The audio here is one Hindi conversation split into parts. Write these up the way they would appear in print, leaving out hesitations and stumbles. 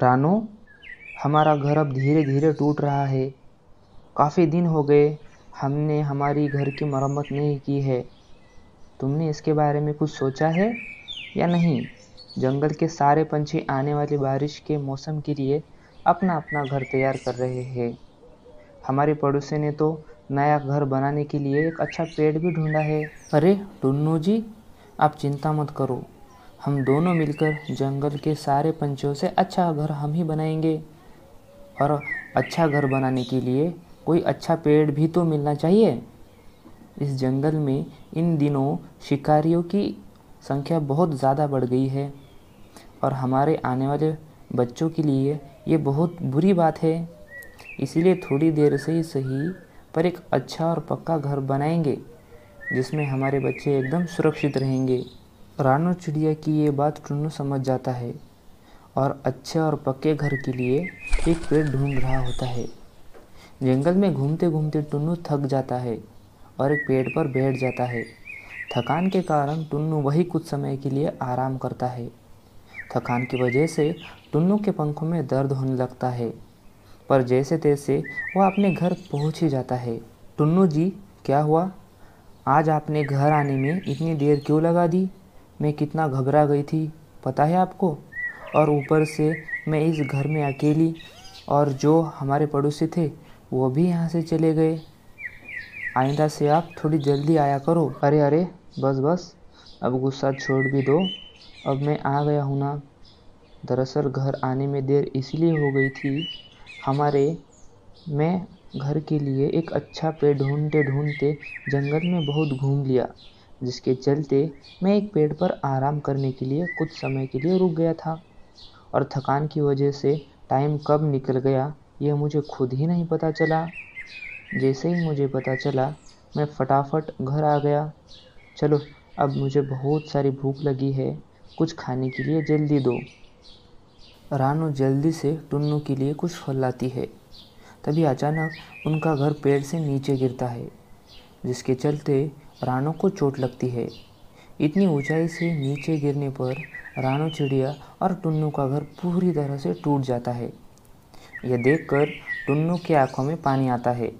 रानो, हमारा घर अब धीरे धीरे टूट रहा है। काफ़ी दिन हो गए हमने हमारी घर की मरम्मत नहीं की है। तुमने इसके बारे में कुछ सोचा है या नहीं? जंगल के सारे पंछी आने वाली बारिश के मौसम के लिए अपना अपना घर तैयार कर रहे हैं। हमारे पड़ोसी ने तो नया घर बनाने के लिए एक अच्छा पेड़ भी ढूंढा है। अरे टुन्नू जी, आप चिंता मत करो। हम दोनों मिलकर जंगल के सारे पंछियों से अच्छा घर हम ही बनाएंगे। और अच्छा घर बनाने के लिए कोई अच्छा पेड़ भी तो मिलना चाहिए। इस जंगल में इन दिनों शिकारियों की संख्या बहुत ज़्यादा बढ़ गई है और हमारे आने वाले बच्चों के लिए ये बहुत बुरी बात है। इसीलिए थोड़ी देर से ही सही पर एक अच्छा और पक्का घर बनाएंगे जिसमें हमारे बच्चे एकदम सुरक्षित रहेंगे। रानू चिड़िया की ये बात टुन्नू समझ जाता है और अच्छे और पक्के घर के लिए एक पेड़ ढूंढ रहा होता है। जंगल में घूमते घूमते टुन्नू थक जाता है और एक पेड़ पर बैठ जाता है। थकान के कारण टुन्नू वही कुछ समय के लिए आराम करता है। थकान की वजह से टुन्नू के पंखों में दर्द होने लगता है, पर जैसे तैसे वह अपने घर पहुंच ही जाता है। टुन्नू जी, क्या हुआ? आज आपने घर आने में इतनी देर क्यों लगा दी? मैं कितना घबरा गई थी, पता है आपको? और ऊपर से मैं इस घर में अकेली, और जो हमारे पड़ोसी थे वो भी यहाँ से चले गए। आइंदा से आप थोड़ी जल्दी आया करो। अरे अरे, बस बस, अब गुस्सा छोड़ भी दो। अब मैं आ गया हूँ ना। दरअसल घर आने में देर इसलिए हो गई थी, मैं घर के लिए एक अच्छा पेड़ ढूंढते ढूंढते जंगल में बहुत घूम लिया, जिसके चलते मैं एक पेड़ पर आराम करने के लिए कुछ समय के लिए रुक गया था। और थकान की वजह से टाइम कब निकल गया यह मुझे खुद ही नहीं पता चला। जैसे ही मुझे पता चला मैं फटाफट घर आ गया। चलो, अब मुझे बहुत सारी भूख लगी है, कुछ खाने के लिए जल्दी दो। रानू जल्दी से टुन्नू के लिए कुछ फल लाती है। तभी अचानक उनका घर पेड़ से नीचे गिरता है, जिसके चलते रानू को चोट लगती है। इतनी ऊंचाई से नीचे गिरने पर रानू चिड़िया और टुन्नू का घर पूरी तरह से टूट जाता है। यह देखकर टुन्नू की आंखों में पानी आता है,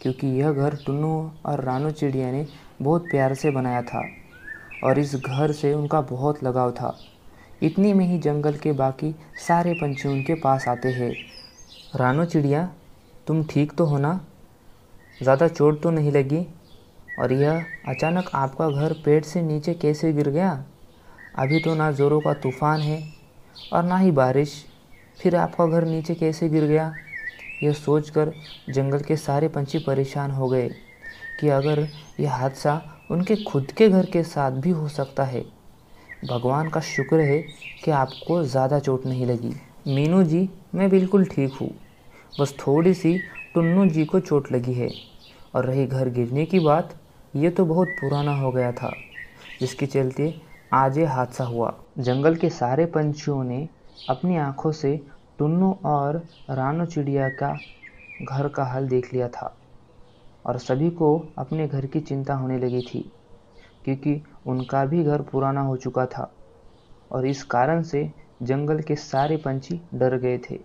क्योंकि यह घर टुन्नू और रानू चिड़िया ने बहुत प्यार से बनाया था और इस घर से उनका बहुत लगाव था। इतनी में ही जंगल के बाकी सारे पंछी उनके पास आते हैं। रानू चिड़िया, तुम ठीक तो हो ना? ज़्यादा चोट तो नहीं लगी? और यह अचानक आपका घर पेड़ से नीचे कैसे गिर गया? अभी तो ना ज़ोरों का तूफ़ान है और ना ही बारिश, फिर आपका घर नीचे कैसे गिर गया? यह सोचकर जंगल के सारे पंछी परेशान हो गए कि अगर यह हादसा उनके खुद के घर के साथ भी हो सकता है। भगवान का शुक्र है कि आपको ज़्यादा चोट नहीं लगी। मीनू जी, मैं बिल्कुल ठीक हूँ, बस थोड़ी सी टुन्नू जी को चोट लगी है। और रही घर गिरने की बात, ये तो बहुत पुराना हो गया था, जिसके चलते आज ये हादसा हुआ। जंगल के सारे पंछियों ने अपनी आंखों से टुन्नू और रानू चिड़िया का घर का हाल देख लिया था और सभी को अपने घर की चिंता होने लगी थी, क्योंकि उनका भी घर पुराना हो चुका था और इस कारण से जंगल के सारे पंछी डर गए थे,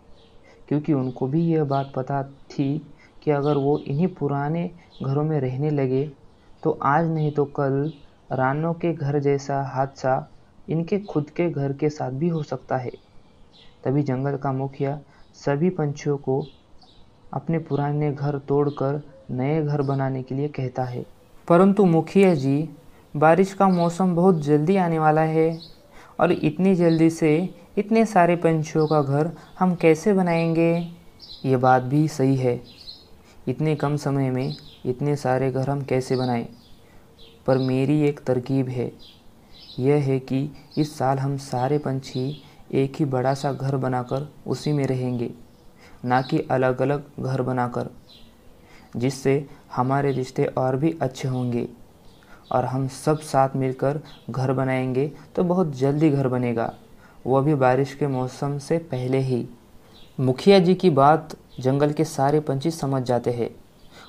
क्योंकि उनको भी यह बात पता थी कि अगर वो इन्हीं पुराने घरों में रहने लगे तो आज नहीं तो कल रानों के घर जैसा हादसा इनके खुद के घर के साथ भी हो सकता है। तभी जंगल का मुखिया सभी पंछियों को अपने पुराने घर तोड़कर नए घर बनाने के लिए कहता है। परंतु मुखिया जी, बारिश का मौसम बहुत जल्दी आने वाला है और इतनी जल्दी से इतने सारे पंछियों का घर हम कैसे बनाएंगे? ये बात भी सही है, इतने कम समय में इतने सारे घर हम कैसे बनाएं? पर मेरी एक तरकीब है, यह है कि इस साल हम सारे पंछी एक ही बड़ा सा घर बनाकर उसी में रहेंगे, ना कि अलग अलग घर बनाकर, जिससे हमारे रिश्ते और भी अच्छे होंगे और हम सब साथ मिलकर घर बनाएंगे तो बहुत जल्दी घर बनेगा, वह भी बारिश के मौसम से पहले ही। मुखिया जी की बात जंगल के सारे पंछी समझ जाते हैं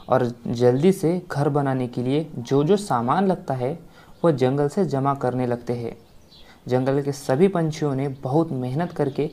और जल्दी से घर बनाने के लिए जो जो सामान लगता है वह जंगल से जमा करने लगते हैं। जंगल के सभी पंछियों ने बहुत मेहनत करके